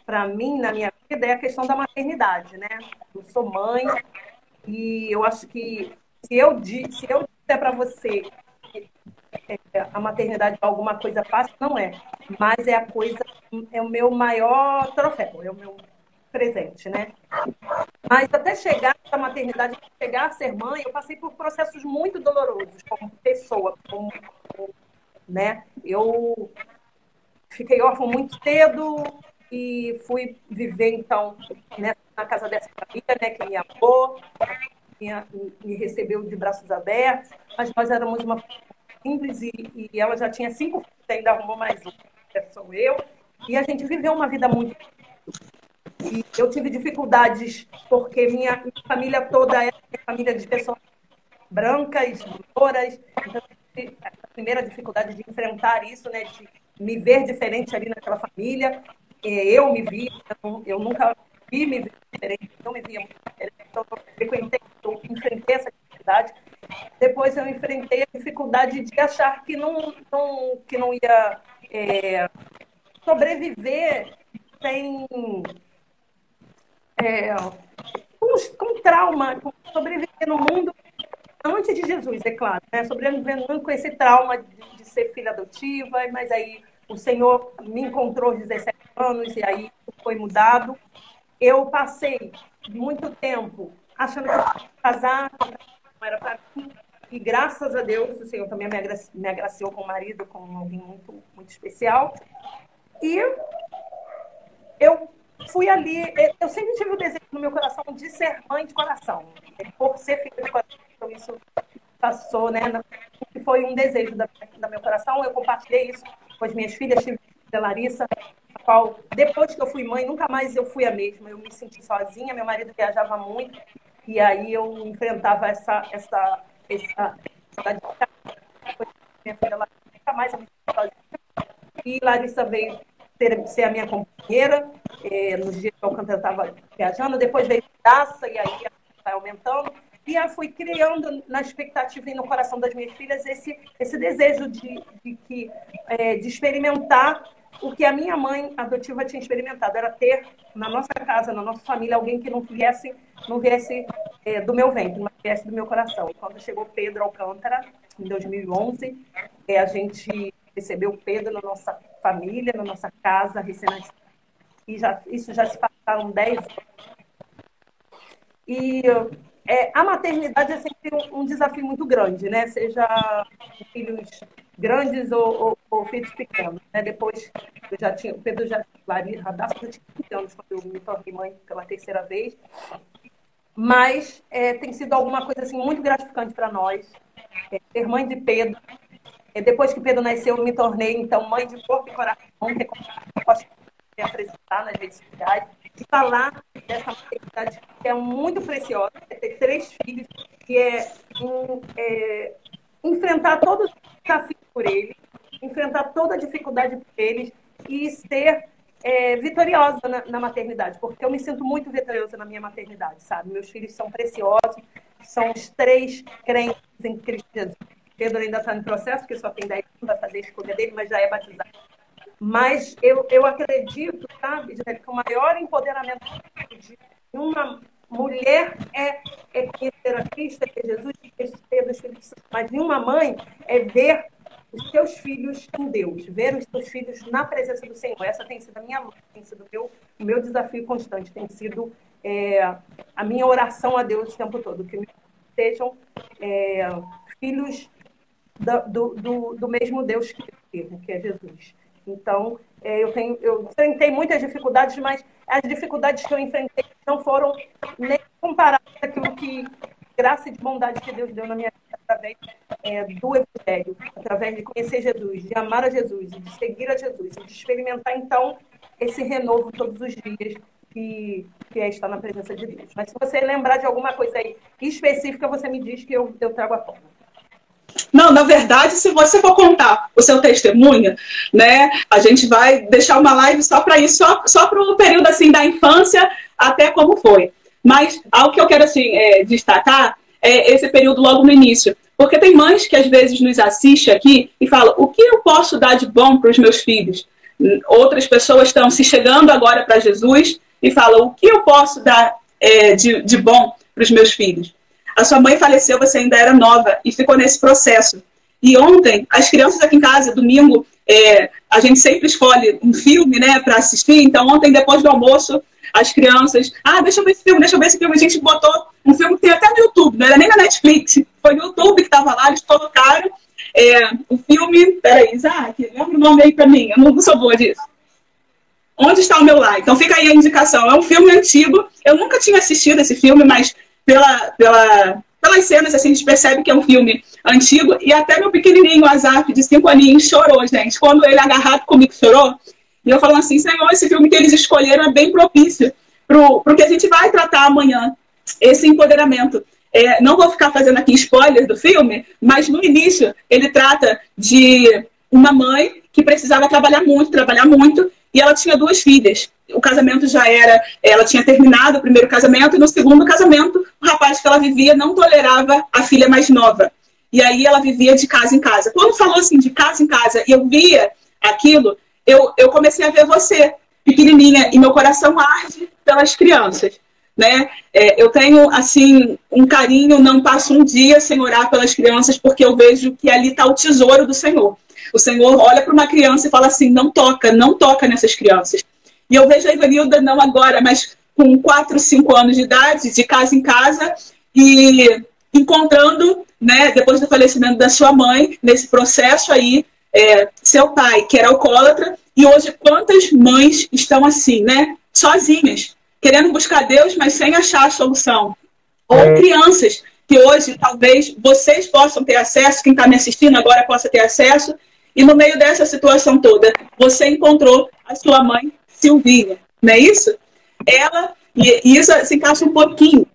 para mim, na minha vida, é a questão da maternidade, né? Eu sou mãe e eu acho que se eu disser para você que a maternidade é alguma coisa fácil, não é. Mas é o meu maior troféu, é o meu presente, né? Mas até chegar à maternidade, chegar a ser mãe, eu passei por processos muito dolorosos como pessoa, né? Eu fiquei órfã muito cedo e fui viver, então, né, na casa dessa família, né, que me amou, me recebeu de braços abertos, mas nós éramos uma família simples e ela já tinha 5 filhos, ainda arrumou mais um, que sou eu, e a gente viveu uma vida muito... E eu tive dificuldades porque minha família toda é família de pessoas brancas, louras. Então, a primeira dificuldade de enfrentar isso, né, de me ver diferente ali naquela família, eu me vi, eu nunca vi, me vi diferente, não me via muito diferente. Então, eu enfrentei essa dificuldade. Depois eu enfrentei a dificuldade de achar que não ia sobreviver sem... com trauma, com sobreviver no mundo antes de Jesus, é claro, né? Sobrevivendo com esse trauma de ser filha adotiva, mas aí o Senhor me encontrou aos 17 anos e aí foi mudado. Eu passei muito tempo achando que eu ia casar, não era para mim, e graças a Deus o Senhor também me agraciou com o marido, com alguém muito, muito especial. E eu fui ali, eu sempre tive o desejo no meu coração de ser mãe de coração, por ser filha de coração, então isso passou, né? Foi um desejo do meu coração, eu compartilhei isso com as minhas filhas, tive a Larissa, a qual, depois que eu fui mãe, nunca mais eu fui a mesma, eu me senti sozinha, meu marido viajava muito, e aí eu enfrentava essa minha filha Larissa, nunca mais eu me senti sozinha, e Larissa veio ser a minha companheira, nos dias que eu estava viajando, depois veio Daça, e aí vai aumentando, e eu fui criando na expectativa e no coração das minhas filhas esse desejo de experimentar o que a minha mãe adotiva tinha experimentado, era ter na nossa casa, na nossa família, alguém que não viesse do meu ventre, mas viesse do meu coração. E quando chegou Pedro Alcântara, em 2011, a gente recebeu Pedro na nossa família, na nossa casa, recém-nascido. E isso já se passaram 10 anos. E a maternidade é sempre um desafio muito grande, né? Seja filhos grandes ou filhos pequenos. Né? Depois, o Pedro já tinha 15 anos quando eu me tornei mãe pela terceira vez. Mas tem sido alguma coisa assim, muito gratificante para nós. Ser mãe de Pedro. Depois que Pedro nasceu, eu me tornei, então, mãe de corpo e coração, que eu posso me apresentar nas redes sociais, e falar dessa maternidade que é muito preciosa, ter 3 filhos, que enfrentar todos os desafios por eles, enfrentar toda a dificuldade por eles e ser vitoriosa na maternidade, porque eu me sinto muito vitoriosa na minha maternidade, sabe? Meus filhos são preciosos, são os 3 crentes em Cristo Jesus. Pedro ainda está no processo, porque só tem 10 anos, vai fazer a escolha dele, mas já é batizado. Mas eu acredito, sabe, que o maior empoderamento de uma mulher é conhecer a Cristo, é ter Jesus, é ter dos filhos, mas de uma mãe é ver os seus filhos em Deus, ver os seus filhos na presença do Senhor. Essa tem sido a minha luta, tem sido o meu desafio constante, tem sido a minha oração a Deus o tempo todo, que sejam filhos do mesmo Deus que eu sirvo, que é Jesus. Então, eu enfrentei muitas dificuldades, mas as dificuldades que eu enfrentei não foram nem comparadas àquilo que graça e de bondade que Deus deu na minha vida através do Evangelho, através de conhecer Jesus, de amar a Jesus, de seguir a Jesus, de experimentar, então, esse renovo todos os dias que estar na presença de Deus. Mas se você lembrar de alguma coisa aí específica, você me diz que eu trago à tona. Não, na verdade, se você for contar o seu testemunho, né, a gente vai deixar uma live só para isso, só para o período assim da infância até como foi. Mas algo que eu quero assim destacar é esse período logo no início, porque tem mães que às vezes nos assistem aqui e falam: o que eu posso dar de bom para os meus filhos? Outras pessoas estão se chegando agora para Jesus e falam: o que eu posso dar de bom para os meus filhos? A sua mãe faleceu, você ainda era nova e ficou nesse processo. E ontem, as crianças aqui em casa, domingo, a gente sempre escolhe um filme, né, para assistir. Então, ontem, depois do almoço, as crianças... deixa eu ver esse filme, deixa eu ver esse filme. A gente botou um filme que tem até no YouTube, não era nem na Netflix. Foi no YouTube que estava lá, eles colocaram o filme... Peraí, Isaac, lembra o nome aí para mim? Eu não sou boa disso. Onde Está o Meu Lar? Então, fica aí a indicação. É um filme antigo. Eu nunca tinha assistido esse filme, mas... Pelas cenas, assim, a gente percebe que é um filme antigo, e até meu pequenininho, o Azaf, de 5 aninhos, chorou, gente. Quando ele agarrado comigo chorou, e eu falando assim: Senhor, esse filme que eles escolheram é bem propício pro que a gente vai tratar amanhã, esse empoderamento. Não vou ficar fazendo aqui spoiler do filme, mas no início ele trata de uma mãe que precisava trabalhar muito, e ela tinha 2 filhas. o casamento já era, ela tinha terminado o primeiro casamento, e no segundo casamento, o rapaz que ela vivia não tolerava a filha mais nova. E aí ela vivia de casa em casa. Quando falou assim, de casa em casa, e eu via aquilo, eu comecei a ver você, pequenininha, e meu coração arde pelas crianças, né? Eu tenho, assim, um carinho, não passo um dia sem orar pelas crianças, porque eu vejo que ali está o tesouro do Senhor. O Senhor olha para uma criança e fala assim, não toca nessas crianças. E eu vejo a Ivanilda, não agora, mas com 4, 5 anos de idade, de casa em casa, e encontrando, né, depois do falecimento da sua mãe, nesse processo aí, seu pai, que era alcoólatra, e hoje quantas mães estão assim, né, sozinhas, querendo buscar Deus, mas sem achar a solução. Ou crianças que hoje talvez vocês possam ter acesso, quem está me assistindo agora possa ter acesso, e no meio dessa situação toda, você encontrou a sua mãe, Silvinha, não é isso? Ela, e isso se encaixa um pouquinho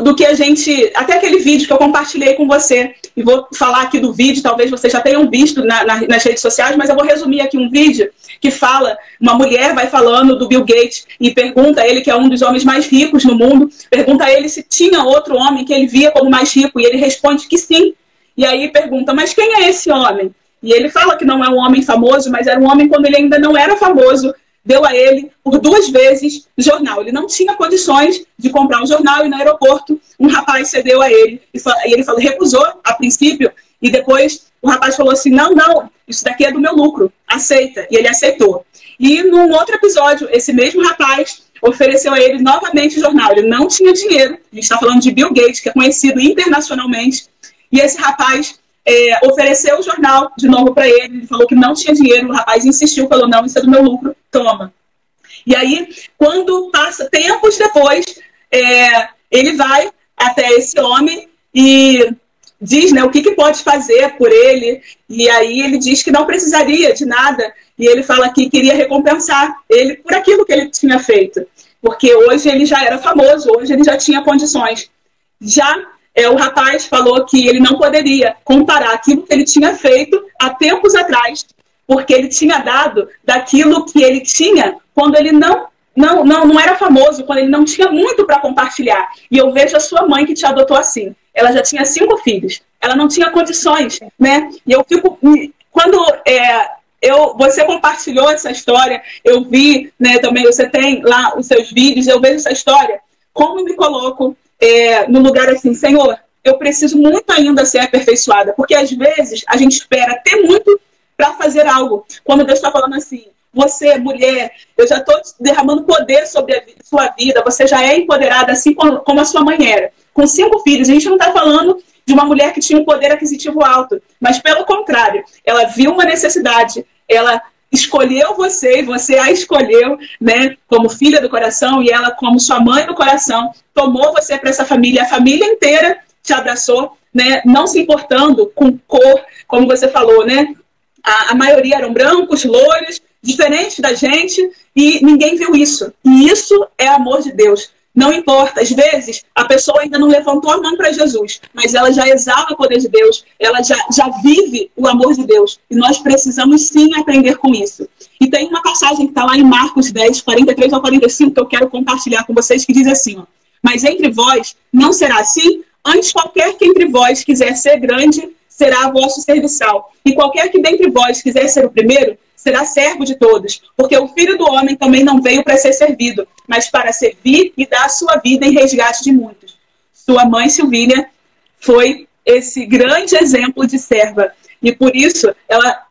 do que a gente... Até aquele vídeo que eu compartilhei com você, e vou falar aqui do vídeo, talvez vocês já tenham visto nas redes sociais, mas eu vou resumir aqui um vídeo que fala, uma mulher vai falando do Bill Gates e pergunta a ele, que é um dos homens mais ricos no mundo, pergunta a ele se tinha outro homem que ele via como mais rico, e ele responde que sim. E aí pergunta, mas quem é esse homem? E ele fala que não é um homem famoso, mas era um homem quando ele ainda não era famoso, deu a ele por 2 vezes o jornal. Ele não tinha condições de comprar um jornal, e no aeroporto um rapaz cedeu a ele. E ele falou, recusou a princípio, e depois o rapaz falou assim, não, isso daqui é do meu lucro, aceita. E ele aceitou. E num outro episódio, esse mesmo rapaz ofereceu a ele novamente o jornal. Ele não tinha dinheiro, a gente está falando de Bill Gates, que é conhecido internacionalmente, e esse rapaz ofereceu o jornal de novo para ele. Ele falou que não tinha dinheiro, o rapaz insistiu, falou, não, isso é do meu lucro, toma. E aí, quando passa tempos depois, ele vai até esse homem e diz, né, o que pode fazer por ele, e aí ele diz que não precisaria de nada, e ele fala que queria recompensar ele por aquilo que ele tinha feito, porque hoje ele já era famoso, hoje ele já tinha condições. Já o rapaz falou que ele não poderia comparar aquilo que ele tinha feito há tempos atrás, porque ele tinha dado daquilo que ele tinha quando ele não era famoso, quando ele não tinha muito para compartilhar. E eu vejo a sua mãe que te adotou assim. Ela já tinha 5 filhos. Ela não tinha condições, né? E eu fico... Quando você compartilhou essa história, eu vi, né, também você tem lá os seus vídeos, eu vejo essa história, como eu me coloco no lugar assim, Senhor, eu preciso muito ainda ser aperfeiçoada, porque às vezes a gente espera ter muito para fazer algo. Quando Deus está falando assim, você, mulher, eu já estou derramando poder sobre a sua vida, você já é empoderada assim como a sua mãe era. Com 5 filhos, a gente não está falando de uma mulher que tinha um poder aquisitivo alto, mas pelo contrário, ela viu uma necessidade, ela escolheu você e você a escolheu, né, como filha do coração, e ela como sua mãe do coração, tomou você para essa família, a família inteira te abraçou, né, não se importando com cor, como você falou, né, a maioria eram brancos, loiros, diferentes da gente, e ninguém viu isso. E isso é amor de Deus. Não importa, às vezes a pessoa ainda não levantou a mão para Jesus, mas ela já exala o poder de Deus, ela já vive o amor de Deus. E nós precisamos sim aprender com isso. E tem uma passagem que está lá em Marcos 10, 43 ao 45, que eu quero compartilhar com vocês, que diz assim, ó, mas entre vós não será assim, antes qualquer que entre vós quiser ser grande, será vosso serviçal. E qualquer que dentre vós quiser ser o primeiro, será servo de todos, porque o Filho do Homem também não veio para ser servido, mas para servir e dar a sua vida em resgate de muitos. Sua mãe, Silvinha, foi esse grande exemplo de serva. E por isso,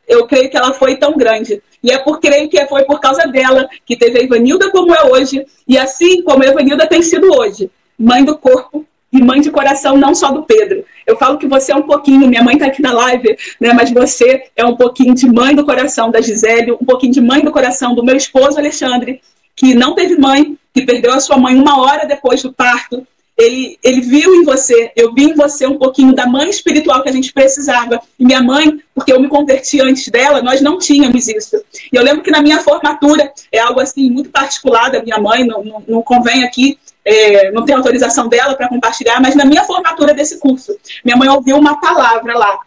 eu creio que ela foi tão grande. E creio que foi por causa dela que teve a Ivanilda como é hoje, e assim como a Ivanilda tem sido hoje, mãe do corpo e mãe de coração, não só do Pedro. Eu falo que você é um pouquinho, minha mãe está aqui na live, né, mas você é um pouquinho de mãe do coração da Gisele, um pouquinho de mãe do coração do meu esposo Alexandre, que não teve mãe, que perdeu a sua mãe 1 hora depois do parto. Ele viu em você, eu vi em você um pouquinho da mãe espiritual que a gente precisava. E minha mãe, porque eu me converti antes dela, nós não tínhamos isso. E eu lembro que na minha formatura, é algo assim muito particular da minha mãe, não convém aqui, não tem autorização dela para compartilhar, mas na minha formatura desse curso, minha mãe ouviu uma palavra lá.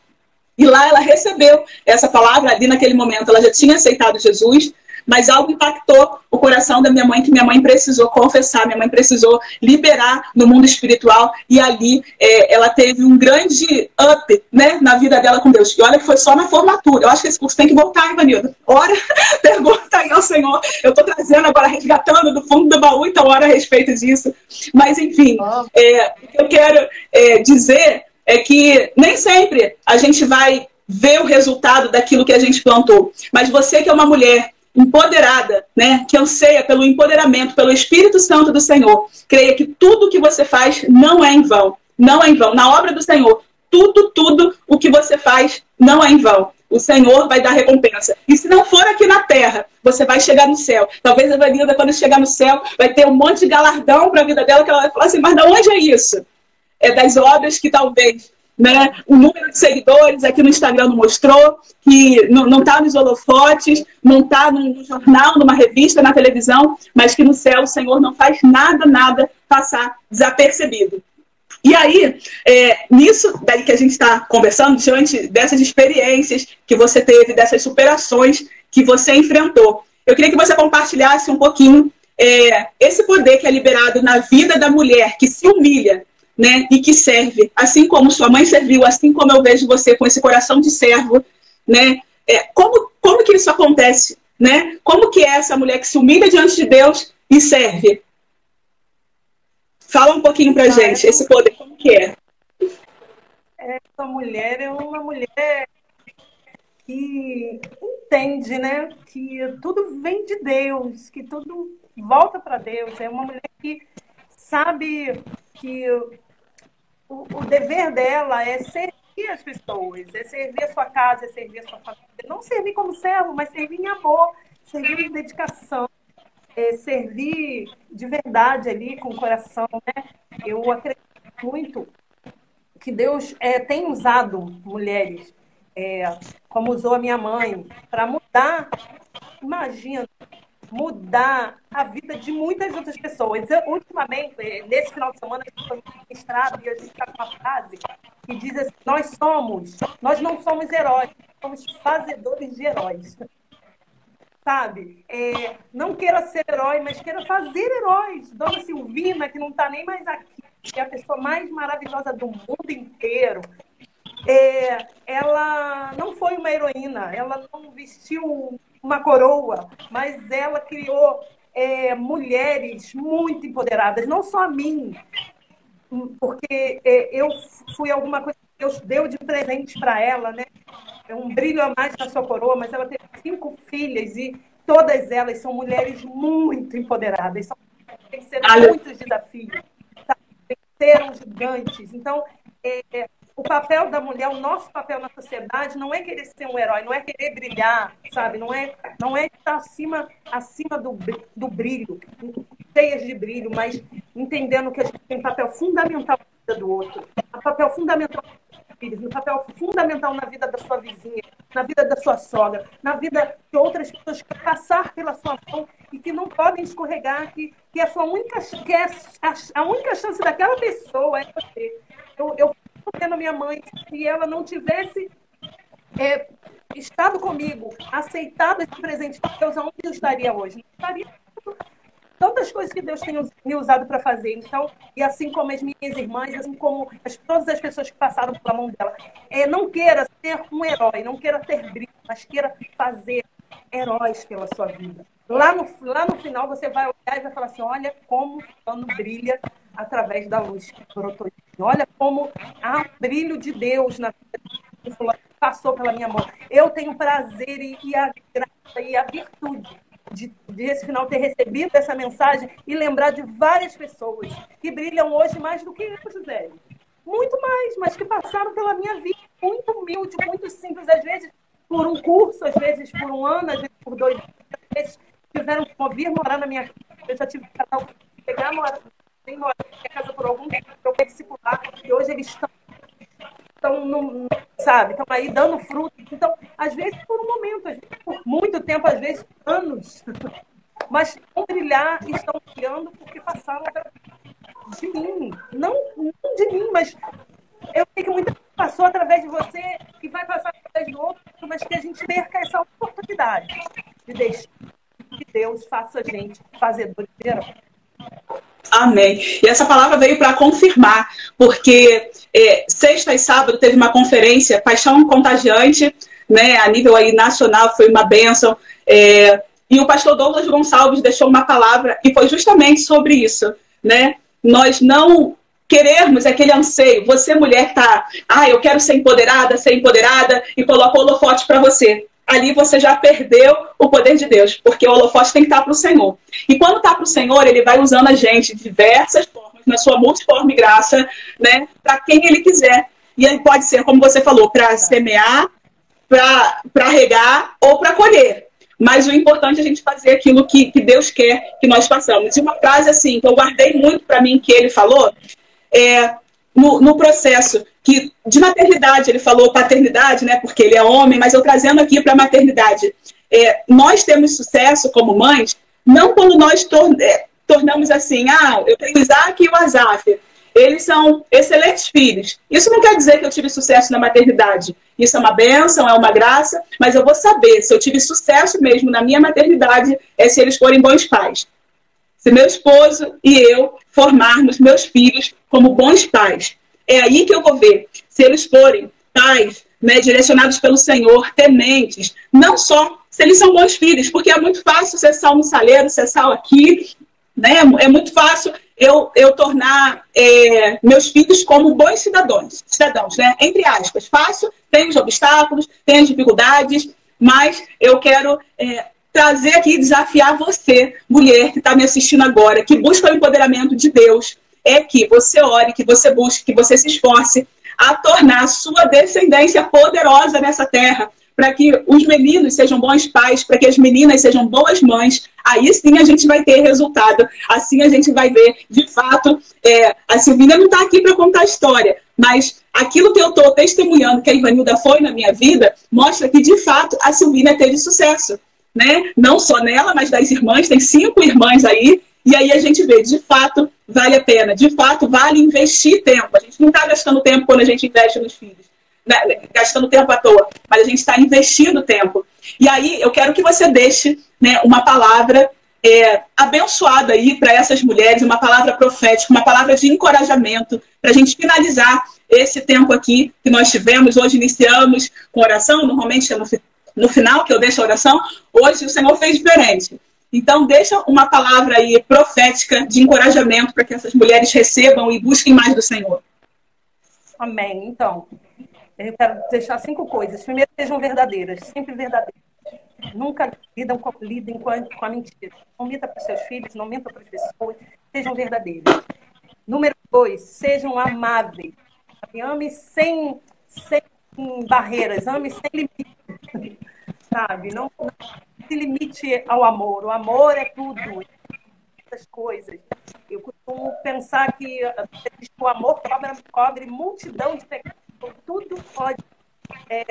E lá ela recebeu essa palavra, ali naquele momento ela já tinha aceitado Jesus, mas algo impactou o coração da minha mãe, que minha mãe precisou confessar, minha mãe precisou liberar no mundo espiritual, e ali ela teve um grande up, né, na vida dela com Deus. E olha que foi só na formatura. Eu acho que esse curso tem que voltar, Ivanildo. Ora, pergunta aí ao Senhor. Eu estou trazendo agora, resgatando do fundo do baú, então ora a respeito disso. Mas, enfim, o que eu quero dizer é que nem sempre a gente vai ver o resultado daquilo que a gente plantou. Mas você que é uma mulher empoderada, né, que anseia pelo empoderamento, pelo Espírito Santo do Senhor, creia que tudo que você faz não é em vão. Não é em vão. Na obra do Senhor, tudo o que você faz não é em vão. O Senhor vai dar recompensa. E se não for aqui na terra, você vai chegar no céu. Talvez a Evanilda, quando chegar no céu, vai ter um monte de galardão para a vida dela, que ela vai falar assim, mas de onde é isso? É das obras que talvez, né, o número de seguidores aqui no Instagram não mostrou, que não está nos holofotes, não está num jornal, numa revista, na televisão, mas que no céu o Senhor não faz nada passar desapercebido. E aí, nisso daí que a gente está conversando, diante dessas experiências que você teve, dessas superações que você enfrentou, eu queria que você compartilhasse um pouquinho esse poder que é liberado na vida da mulher que se humilha, né, e que serve, assim como sua mãe serviu, assim como eu vejo você com esse coração de servo, né? Como que isso acontece, né? Como que é essa mulher que se humilha diante de Deus e serve? Fala um pouquinho pra gente, esse poder, como que é? Essa mulher é uma mulher que entende, né, que tudo vem de Deus, que tudo volta para Deus. É uma mulher que sabe que o dever dela é servir as pessoas, é servir a sua casa, é servir a sua família. Não servir como servo, mas servir em amor, servir em dedicação, servir de verdade ali, com o coração, né? Eu acredito muito que Deus tem usado mulheres, como usou a minha mãe, para mudar, imagina, mudar a vida de muitas outras pessoas. Ultimamente, nesse final de semana, a gente foi ministrado e a gente está com uma frase que diz assim, nós não somos heróis, somos fazedores de heróis. Sabe? Não queira ser herói, mas queira fazer heróis. Dona Silvina, que não está nem mais aqui, que é a pessoa mais maravilhosa do mundo inteiro, ela não foi uma heroína, ela não vestiu uma coroa, mas ela criou mulheres muito empoderadas, não só a mim, porque eu fui alguma coisa que Deus deu de presente para ela, né? Um brilho a mais na sua coroa, mas ela teve 5 filhas e todas elas são mulheres muito empoderadas, venceram muitos desafios, venceram gigantes. Então, o papel da mulher, o nosso papel na sociedade não é querer ser um herói, não é querer brilhar, sabe? Não é estar acima do brilho, cheias de brilho, mas entendendo que a gente tem um papel fundamental na vida do outro, um papel fundamental um papel fundamental na vida da sua vizinha, na vida da sua sogra, na vida de outras pessoas que passar pela sua mão e que não podem escorregar, que a única chance daquela pessoa é você. Eu fico vendo a minha mãe, se ela não tivesse estado comigo, aceitado esse presente de Deus, aonde eu estaria hoje? Não estaria tantas coisas que Deus tem me usado para fazer. Então, e assim como as minhas irmãs, assim como todas as pessoas que passaram pela mão dela, não queira ser um herói, não queira ter brilho, mas queira fazer heróis pela sua vida. Lá no final você vai olhar e vai falar assim, olha como o fulano brilha através da luz que brotou. Olha como há um brilho de Deus na vida que fulano passou pela minha mão. Eu tenho prazer e a graça e a virtude de esse final ter recebido essa mensagem e lembrar de várias pessoas que brilham hoje mais do que eu, José. Muito mais, mas que passaram pela minha vida, muito humilde, muito simples, às vezes por um curso, às vezes por um ano, às vezes por 2 anos, às vezes tiveram que vir morar na minha casa. Eu já tive que pegar, morar na minha casa por algum tempo, eu fui discipular, e hoje eles estão sabe, estão aí dando fruto. Então, às vezes por um momento, às vezes por muito tempo, às vezes anos, mas vão brilhar e estão brilhando porque passaram de mim. Não de mim, mas eu sei que muita gente passou através de você e vai passar através do outro, mas que a gente perca essa oportunidade de deixar Deus faça a gente fazedores de heróis. Amém. E essa palavra veio para confirmar, porque sexta e sábado teve uma conferência, Paixão Contagiante, né, a nível aí nacional, foi uma bênção. E o pastor Douglas Gonçalves deixou uma palavra e foi justamente sobre isso, né? Nós não querermos aquele anseio. Você, mulher, está, eu quero ser empoderada, e coloca o holofote para você. Ali você já perdeu o poder de Deus, porque o holofote tem que estar para o Senhor. E quando está para o Senhor, ele vai usando a gente de diversas formas, na sua multiforme graça, né, para quem ele quiser. E aí pode ser, como você falou, para semear, para regar ou para colher. Mas o importante é a gente fazer aquilo que Deus quer que nós façamos. E uma frase assim, que eu guardei muito para mim, que ele falou, no processo de maternidade, ele falou paternidade, né, porque ele é homem, mas eu trazendo aqui para a maternidade. Nós temos sucesso como mães, não quando nós tornamos assim, eu tenho o Isaac e o Asaf, eles são excelentes filhos. Isso não quer dizer que eu tive sucesso na maternidade. Isso é uma bênção, é uma graça, mas eu vou saber se eu tive sucesso mesmo na minha maternidade se eles forem bons pais. Se meu esposo e eu formarmos meus filhos como bons pais. É aí que eu vou ver se eles forem pais, né, direcionados pelo Senhor, tementes, não só se eles são bons filhos, porque é muito fácil ser sal no saleiro, ser sal aqui, né? É muito fácil eu tornar meus filhos como bons cidadãos, né? Entre aspas. Fácil, tem os obstáculos, tem as dificuldades, mas eu quero trazer aqui e desafiar você, mulher que está me assistindo agora, que busca o empoderamento de Deus, que você ore, que você busque, que você se esforce a tornar a sua descendência poderosa nessa terra, para que os meninos sejam bons pais, para que as meninas sejam boas mães. Aí sim a gente vai ter resultado. Assim a gente vai ver, de fato, a Silvina não está aqui para contar a história, mas aquilo que eu estou testemunhando que a Ivanilda foi na minha vida, mostra que, de fato, a Silvina teve sucesso, né? Não só nela, mas das irmãs, tem 5 irmãs aí, e aí a gente vê, de fato, vale a pena, de fato, vale investir tempo. A gente não está gastando tempo quando a gente investe nos filhos, gastando tempo à toa, mas a gente está investindo tempo. E aí eu quero que você deixe, né, uma palavra abençoada aí para essas mulheres, uma palavra profética, uma palavra de encorajamento, para a gente finalizar esse tempo aqui que nós tivemos. Hoje iniciamos com oração, normalmente é no final que eu deixo a oração. Hoje o Senhor fez diferente. Então deixa uma palavra aí profética de encorajamento para que essas mulheres recebam e busquem mais do Senhor. Amém. Então, eu quero deixar 5 coisas. Primeiro, sejam verdadeiras, sempre verdadeiras. Nunca lidem com a mentira. Não minta para os seus filhos, não minta para as pessoas. Sejam verdadeiras. Número 2, sejam amáveis. Ame sem barreiras, ame sem limite. Sabe? Não se limite ao amor. O amor é tudo. Essas coisas. Eu costumo pensar que o amor cobre multidão de pecados. Tudo pode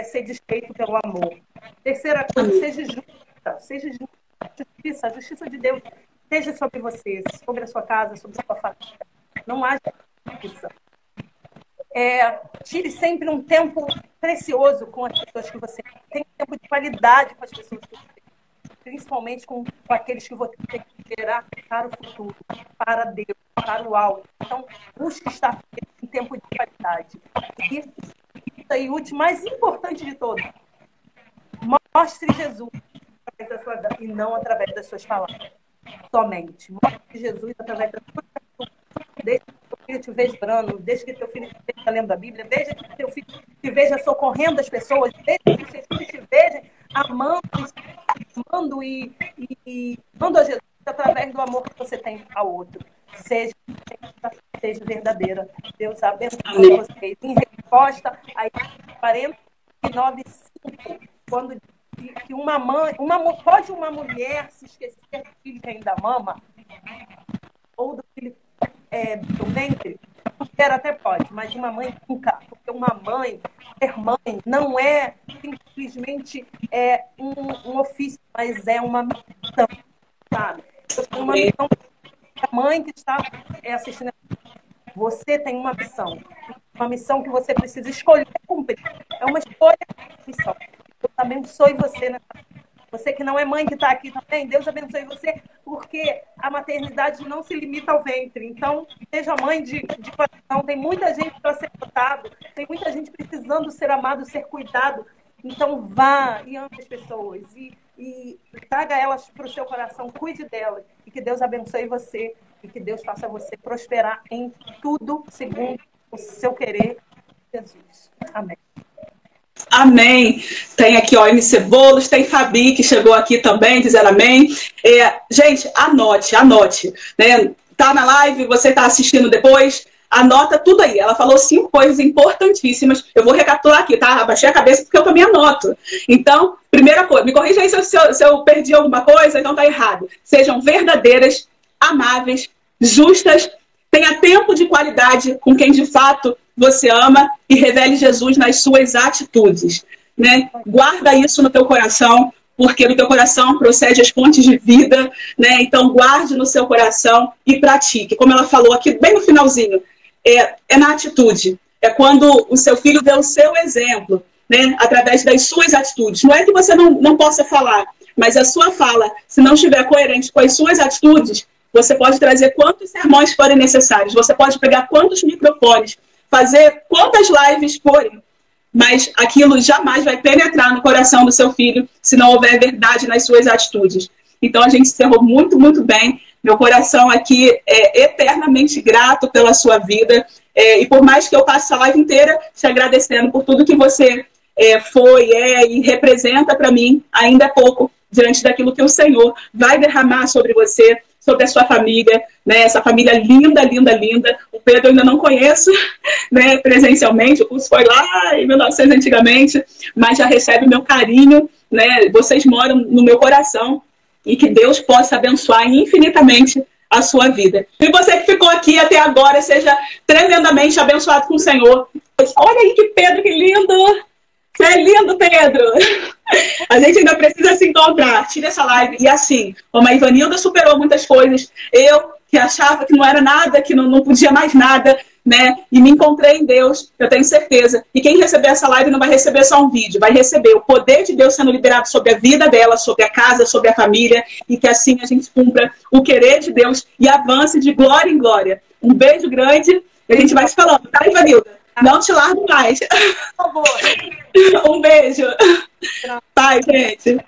ser desfeito pelo amor. Terceira coisa, seja justa. Seja justiça. A justiça de Deus esteja sobre você, sobre a sua casa, sobre a sua família. Não haja justiça. Tire sempre um tempo precioso com as pessoas que você tem. Tempo de qualidade com as pessoas que você tem. Principalmente com aqueles que você tem que gerar para o futuro, para Deus, para o alto. Então, busque estar em tempo de qualidade. E o último, mais importante de todos, mostre Jesus através da sua vida e não através das suas palavras. Somente. Mostre Jesus através da sua vida. Deixe que teu filho te veja orando, deixe que teu filho te veja lendo a Bíblia, deixe que teu filho te veja socorrendo as pessoas, deixe que seu filho te veja amando e amando a Jesus através do amor que você tem ao outro. Seja verdadeira. Deus abençoe vocês. Em resposta a 49:5, quando que uma mãe, pode uma mulher se esquecer do filho que ainda mama, ou do filho do ventre? Até pode, mas uma mãe nunca, porque uma mãe, ser mãe, não é simplesmente um ofício, mas é uma missão, sabe? Eu tenho uma missão. A mãe que está assistindo, você tem uma missão que você precisa escolher cumprir. É uma escolha, missão. Eu também sou você nessa. Você que não é mãe que está aqui também, Deus abençoe você, porque a maternidade não se limita ao ventre. Então, seja mãe de coração. Tem muita gente para ser adotada, tem muita gente precisando ser amado, ser cuidado. Então, vá e ame as pessoas e traga elas para o seu coração, cuide delas. E que Deus abençoe você e que Deus faça você prosperar em tudo segundo o seu querer, Jesus. Amém. Amém. Tem aqui, ó, MC Bolos, tem Fabi, que chegou aqui também, dizendo amém. Gente, anote, né? Tá na live, você tá assistindo depois, anota tudo aí. Ela falou 5 coisas importantíssimas. Eu vou recapitular aqui, tá? Abaixei a cabeça porque eu também anoto. Então, primeira coisa, me corrija aí se eu perdi alguma coisa, então tá errado. Sejam verdadeiras, amáveis, justas, tenha tempo de qualidade com quem de fato você ama e revele Jesus nas suas atitudes, né? Guarda isso no teu coração, porque no teu coração procede as fontes de vida, né? Então guarde no seu coração e pratique. Como ela falou aqui bem no finalzinho, é na atitude. É quando o seu filho dê o seu exemplo, né? Através das suas atitudes. Não é que você não possa falar, mas a sua fala, se não estiver coerente com as suas atitudes, você pode trazer quantos sermões forem necessários, você pode pegar quantos microfones, fazer quantas lives forem, mas aquilo jamais vai penetrar no coração do seu filho se não houver verdade nas suas atitudes. Então a gente encerrou muito, muito bem. Meu coração aqui é eternamente grato pela sua vida. E por mais que eu passe essa live inteira te agradecendo por tudo que você foi, e representa para mim, ainda é pouco diante daquilo que o Senhor vai derramar sobre você, sobre a sua família, né? Essa família linda, linda, linda. O Pedro eu ainda não conheço, né, presencialmente, o curso foi lá em 1900 antigamente, mas já recebe o meu carinho, né? Vocês moram no meu coração e que Deus possa abençoar infinitamente a sua vida. E você que ficou aqui até agora, seja tremendamente abençoado com o Senhor. Olha aí que Pedro, que lindo! Você é lindo, Pedro! A gente ainda precisa se encontrar. Tira essa live. E assim, como a Ivanilda superou muitas coisas, eu que achava que não era nada, que não podia mais nada, né? E me encontrei em Deus, eu tenho certeza. E quem receber essa live não vai receber só um vídeo, vai receber o poder de Deus sendo liberado sobre a vida dela, sobre a casa, sobre a família, e que assim a gente cumpra o querer de Deus e avance de glória em glória. Um beijo grande e a gente vai se falando, tá, Ivanilda? Não te largo mais. Por favor. Um beijo. Bye, gente.